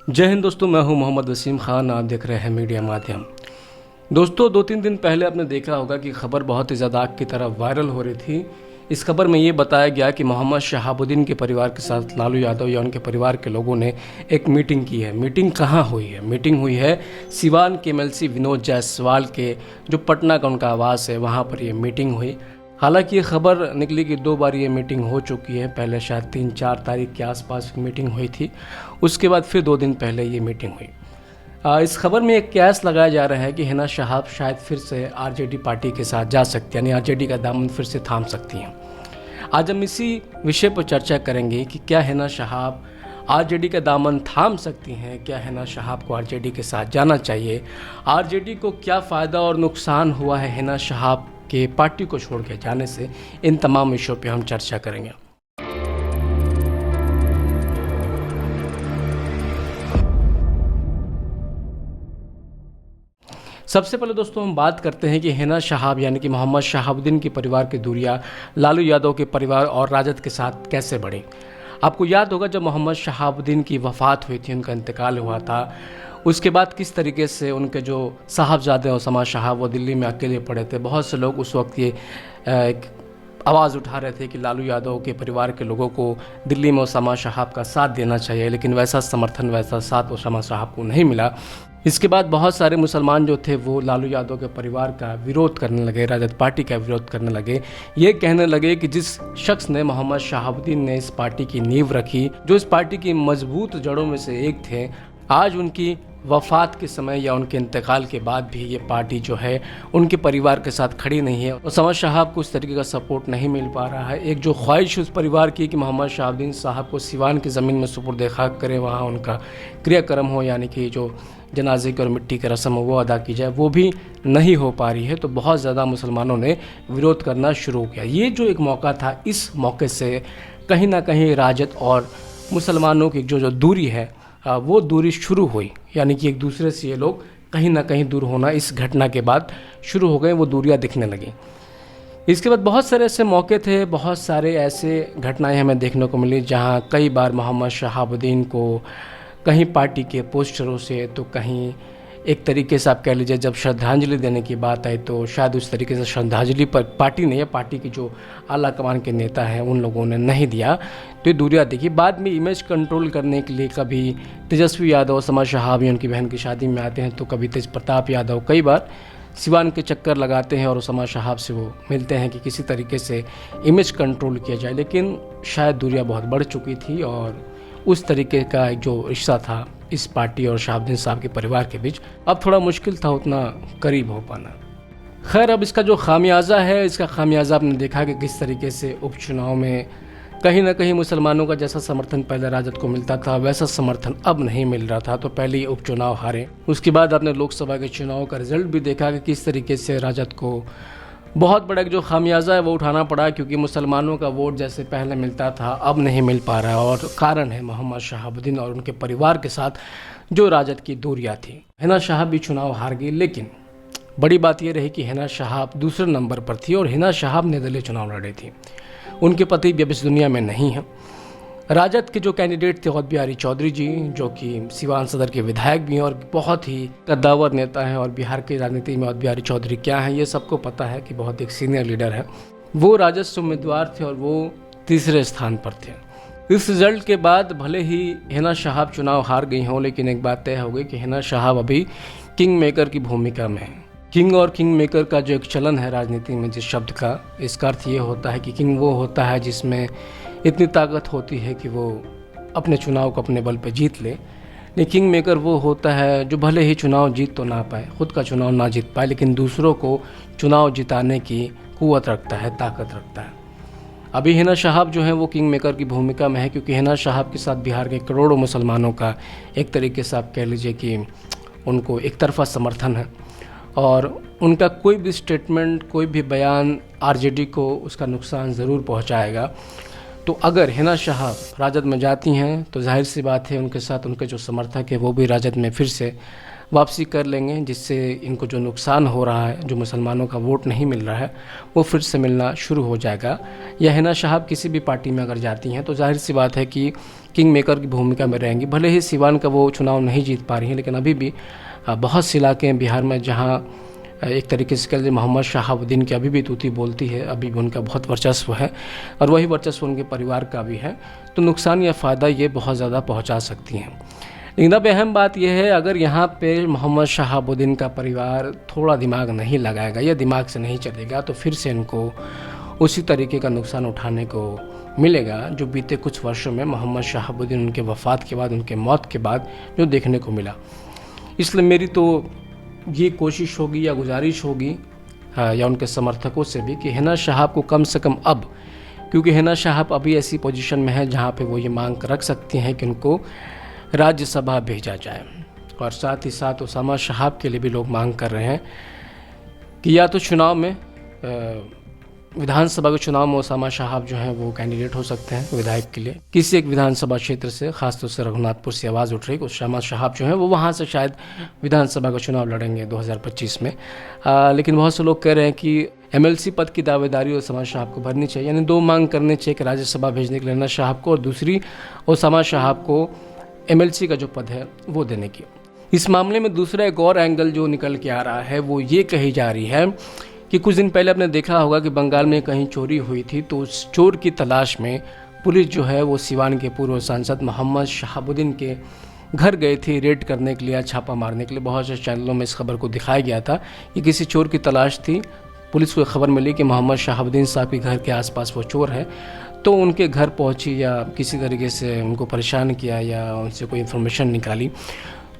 जय हिंद दोस्तों, मैं हूं मोहम्मद वसीम खान। आप देख रहे हैं मीडिया माध्यम। दोस्तों, 2-3 दिन पहले आपने देखा होगा कि खबर बहुत ही ज़्यादा आग की तरह वायरल हो रही थी। इस खबर में ये बताया गया कि मोहम्मद शहाबुद्दीन के परिवार के साथ लालू यादव या उनके परिवार के लोगों ने एक मीटिंग की है। मीटिंग कहाँ हुई है? मीटिंग हुई है सिवान के एमएलसी विनोद जायसवाल के जो पटना का उनका आवास है, वहाँ पर ये मीटिंग हुई। हालांकि ये खबर निकली कि 2 बार ये मीटिंग हो चुकी है। पहले शायद 3-4 तारीख के आसपास मीटिंग हुई थी, उसके बाद फिर 2 दिन पहले ये मीटिंग हुई। इस खबर में एक कयास लगाया जा रहा है कि हिना शहाब शायद फिर से आरजेडी पार्टी के साथ जा सकती हैं, यानी आरजेडी का दामन फिर से थाम सकती हैं। आज हम इसी विषय पर चर्चा करेंगे कि क्या हिना शहाब आरजेडी का दामन थाम सकती हैं, क्या हिना शहाब को आरजेडी के साथ जाना चाहिए, आरजेडी को क्या फ़ायदा और नुकसान हुआ है हिना शहाब के पार्टी को छोड़ के जाने से। इन तमाम विषयों पर हम चर्चा करेंगे। सबसे पहले दोस्तों हम बात करते हैं कि हिना शहाब यानी कि मोहम्मद शहाबुद्दीन के परिवार की दूरियां लालू यादव के परिवार और राजद के साथ कैसे बढ़ी। आपको याद होगा जब मोहम्मद शहाबुद्दीन की वफ़ात हुई थी, उनका इंतकाल हुआ था, उसके बाद किस तरीके से उनके जो साहबजादे ओसामा शहाब वो दिल्ली में अकेले पड़े थे। बहुत से लोग उस वक्त ये आवाज़ उठा रहे थे कि लालू यादव के परिवार के लोगों को दिल्ली में ओसामा शहाब का साथ देना चाहिए, लेकिन वैसा समर्थन, वैसा साथ ओसामा शहाब को नहीं मिला। इसके बाद बहुत सारे मुसलमान जो थे वो लालू यादव के परिवार का विरोध करने लगे, राजद पार्टी का विरोध करने लगे। ये कहने लगे कि जिस शख्स ने, मोहम्मद शहाबुद्दीन ने इस पार्टी की नींव रखी, जो इस पार्टी की मजबूत जड़ों में से एक थे, आज उनकी वफ़ात के समय या उनके इंतकाल के बाद भी ये पार्टी जो है उनके परिवार के साथ खड़ी नहीं है। ओसामा शहाब को उस तरीके का सपोर्ट नहीं मिल पा रहा है। एक जो ख्वाहिश उस परिवार की कि मोहम्मद शहाबुद्दीन साहब को सिवान की ज़मीन में सुपुर्द खाक करें, वहाँ उनका क्रियाक्रम हो, यानी कि जो जनाजे की और मिट्टी की रस्म हो वो अदा की जाए, वो भी नहीं हो पा रही है। तो बहुत ज़्यादा मुसलमानों ने विरोध करना शुरू किया। ये जो एक मौका था, इस मौके से कहीं ना कहीं राजद और मुसलमानों की जो दूरी है वो दूरी शुरू हुई, यानी कि एक दूसरे से ये लोग कहीं ना कहीं दूर होना इस घटना के बाद शुरू हो गए, वो दूरियां दिखने लगी। इसके बाद बहुत सारे ऐसे मौके थे, बहुत सारे ऐसे घटनाएं हमें देखने को मिली जहां कई बार मोहम्मद शहाबुद्दीन को कहीं पार्टी के पोस्टरों से, तो कहीं एक तरीके से आप कह लीजिए जब श्रद्धांजलि देने की बात आई तो शायद उस तरीके से श्रद्धांजलि पर पार्टी ने, या पार्टी की जो आला कमान के नेता हैं उन लोगों ने नहीं दिया, तो ये दूरियां देखी। बाद में इमेज कंट्रोल करने के लिए कभी तेजस्वी यादव ओसामा शहाब या उनकी बहन की शादी में आते हैं, तो कभी तेज प्रताप यादव कई बार सिवान के चक्कर लगाते हैं और ओसामा शहाब से वो मिलते हैं कि किसी तरीके से इमेज कंट्रोल किया जाए। लेकिन शायद दूरियाँ बहुत बढ़ चुकी थी और उस तरीके का एक जो रिश्ता था इस पार्टी और शहाबुद्दीन साहब के परिवार के बीच, अब थोड़ा मुश्किल था उतना करीब हो पाना। खैर, अब इसका जो खामियाजा है, इसका खामियाजा आपने देखा कि किस तरीके से उपचुनाव में कहीं ना कहीं मुसलमानों का जैसा समर्थन पहले राजद को मिलता था वैसा समर्थन अब नहीं मिल रहा था। तो पहले ये उपचुनाव हारे, उसके बाद आपने लोकसभा के चुनाव का रिजल्ट भी देखा कि किस तरीके से राजद को बहुत बड़ा जो खामियाजा है वो उठाना पड़ा, क्योंकि मुसलमानों का वोट जैसे पहले मिलता था अब नहीं मिल पा रहा है। और कारण है मोहम्मद शहाबुद्दीन और उनके परिवार के साथ जो राजद की दूरियां थी। हिना शहाब भी चुनाव हार गई, लेकिन बड़ी बात यह रही कि हिना शहाब दूसरे नंबर पर थी और हिना शहाब निर्दलीय चुनाव लड़ी थी। उनके पति भी अब इस दुनिया में नहीं हैं। राजद के जो कैंडिडेट थे औद बिहारी चौधरी जी, जो कि सिवान सदर के विधायक भी हैं और बहुत ही कद्दावर नेता हैं, और बिहार की राजनीति में औद बिहारी चौधरी क्या हैं ये सबको पता है कि बहुत एक सीनियर लीडर है। वो राजद से उम्मीदवार थे और वो तीसरे स्थान पर थे। इस रिजल्ट के बाद भले ही हिना शहाब चुनाव हार गई हों, लेकिन एक बात तय हो गई कि हिना शहाब अभी किंग मेकर की भूमिका में है। किंग और किंग मेकर का जो एक चलन है राजनीति में जिस शब्द का, इसका अर्थ ये होता है कि किंग वो होता है जिसमें इतनी ताकत होती है कि वो अपने चुनाव को अपने बल पे जीत ले। लेकिन किंग मेकर वो होता है जो भले ही चुनाव जीत तो ना पाए, खुद का चुनाव ना जीत पाए, लेकिन दूसरों को चुनाव जिताने की कुव्वत रखता है, ताकत रखता है। अभी हिना शहाब जो है वो किंग मेकर की भूमिका में है, क्योंकि हिना शहाब के साथ बिहार के करोड़ों मुसलमानों का एक तरीके से आप कह लीजिए कि उनको एक तरफा समर्थन है, और उनका कोई भी स्टेटमेंट, कोई भी बयान आरजेडी को उसका नुकसान ज़रूर पहुंचाएगा। तो अगर हिना शहाब राजद में जाती हैं तो जाहिर सी बात है उनके साथ उनके जो समर्थक है वो भी राजद में फिर से वापसी कर लेंगे, जिससे इनको जो नुकसान हो रहा है, जो मुसलमानों का वोट नहीं मिल रहा है, वो फिर से मिलना शुरू हो जाएगा। या हिना शहाब किसी भी पार्टी में अगर जाती हैं तो जाहिर सी बात है कि किंग मेकर की भूमिका में रहेंगी। भले ही सिवान का वो चुनाव नहीं जीत पा रही हैं, लेकिन अभी भी बहुत से इलाके हैं बिहार में जहाँ एक तरीके से कह लीजिए मोहम्मद शहाबुद्दीन की अभी भी तूती बोलती है, अभी भी उनका बहुत वर्चस्व है और वही वर्चस्व उनके परिवार का भी है। तो नुकसान या फ़ायदा ये बहुत ज़्यादा पहुंचा सकती हैं। लेकिन अब अहम बात यह है, अगर यहाँ पे मोहम्मद शहाबुद्दीन का परिवार थोड़ा दिमाग नहीं लगाएगा या दिमाग से नहीं चलेगा तो फिर से इनको उसी तरीके का नुकसान उठाने को मिलेगा जो बीते कुछ वर्षों में मोहम्मद शहाबुद्दीन उनके वफ़ात के बाद, उनके मौत के बाद जो देखने को मिला। इसलिए मेरी तो ये कोशिश होगी या गुजारिश होगी या उनके समर्थकों से भी कि हिना शहाब को कम से कम अब, क्योंकि हिना शहाब अभी ऐसी पोजीशन में है जहाँ पे वो ये मांग रख सकती हैं कि उनको राज्यसभा भेजा जाए। और साथ ही साथ उसामा शहाब के लिए भी लोग मांग कर रहे हैं कि या तो चुनाव में विधानसभा के चुनाव में उसामा शहाब जो हैं वो कैंडिडेट हो सकते हैं विधायक के लिए किसी एक विधानसभा क्षेत्र से, खासतौर से रघुनाथपुर से आवाज़ उठ रही है उसामा शहाब जो हैं वो वहाँ से शायद विधानसभा का चुनाव लड़ेंगे 2025 में। लेकिन बहुत से लोग कह रहे हैं कि MLC पद की दावेदारी उसामा शहाब को भरनी चाहिए, यानी दो मांग करनी चाहिए कि राज्यसभा भेजने के लिए हिना शहाब को और दूसरी उसामा शहाब को MLC का जो पद है वो देने की। इस मामले में दूसरा एक और एंगल जो निकल के आ रहा है वो ये कही जा रही है कि कुछ दिन पहले आपने देखा होगा कि बंगाल में कहीं चोरी हुई थी, तो उस चोर की तलाश में पुलिस जो है वो सिवान के पूर्व सांसद मोहम्मद शहाबुद्दीन के घर गई थी रेड करने के लिए, छापा मारने के लिए। बहुत से चैनलों में इस खबर को दिखाया गया था कि किसी चोर की तलाश थी, पुलिस को खबर मिली कि मोहम्मद शहाबुद्दीन साहब के घर के आसपास वो चोर है, तो उनके घर पहुंची या किसी तरीके से उनको परेशान किया या उनसे कोई इन्फॉर्मेशन निकाली।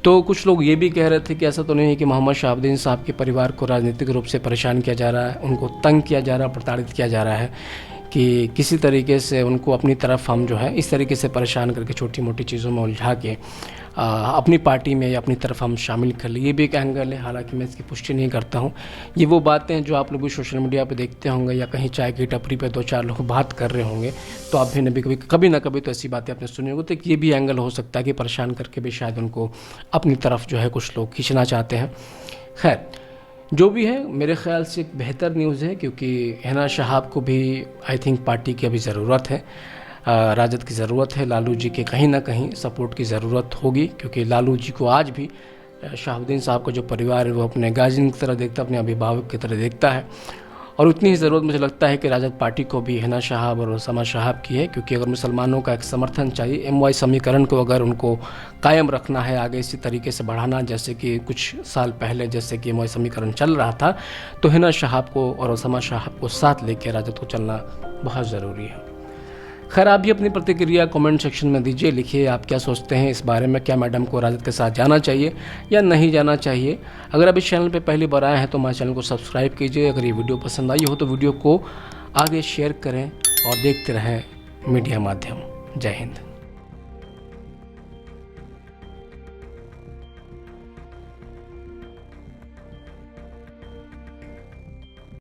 तो कुछ लोग ये भी कह रहे थे कि ऐसा तो नहीं है कि मोहम्मद शहाबुद्दीन साहब के परिवार को राजनीतिक रूप से परेशान किया जा रहा है, उनको तंग किया जा रहा है, प्रताड़ित किया जा रहा है, कि किसी तरीके से उनको अपनी तरफ हम जो है इस तरीके से परेशान करके छोटी मोटी चीज़ों में उलझा के अपनी पार्टी में या अपनी तरफ हम शामिल कर लिए। ये भी एक एंगल है, हालांकि मैं इसकी पुष्टि नहीं करता हूँ। ये वो बातें हैं जो आप लोग भी सोशल मीडिया पे देखते होंगे या कहीं चाय की टपरी पे दो चार लोग बात कर रहे होंगे, तो आप भी कभी ना कभी तो ऐसी बातें आपने सुनी होगी। तो ये भी एंगल हो सकता है कि परेशान करके भी शायद उनको अपनी तरफ जो है कुछ लोग खींचना चाहते हैं। खैर जो भी है, मेरे ख्याल से एक बेहतर न्यूज़ है, क्योंकि हिना शहाब को भी आई थिंक पार्टी की अभी ज़रूरत है, राजद की ज़रूरत है, लालू जी के कहीं ना कहीं सपोर्ट की ज़रूरत होगी, क्योंकि लालू जी को आज भी शहाबुद्दीन साहब का जो परिवार है वो अपने गार्जियन की तरह देखता है, अपने अभिभावक की तरह देखता है। और उतनी ही ज़रूरत मुझे लगता है कि राजद पार्टी को भी हिना शहाब और उसामा शहाब की है, क्योंकि अगर मुसलमानों का एक समर्थन चाहिए, MY समीकरण को अगर उनको कायम रखना है, आगे इसी तरीके से बढ़ाना, जैसे कि कुछ साल पहले जैसे कि MY समीकरण चल रहा था, तो हिना शहाब को और उसामा शहाब को साथ लेकर राजद को चलना बहुत ज़रूरी है। खैर आप भी अपनी प्रतिक्रिया कमेंट सेक्शन में दीजिए, लिखिए आप क्या सोचते हैं इस बारे में, क्या मैडम को राजद के साथ जाना चाहिए या नहीं जाना चाहिए। अगर आप इस चैनल पे पहली बार आए हैं तो हमारे चैनल को सब्सक्राइब कीजिए। अगर ये वीडियो पसंद आई हो तो वीडियो को आगे शेयर करें और देखते रहें मीडिया माध्यम। जय हिंद।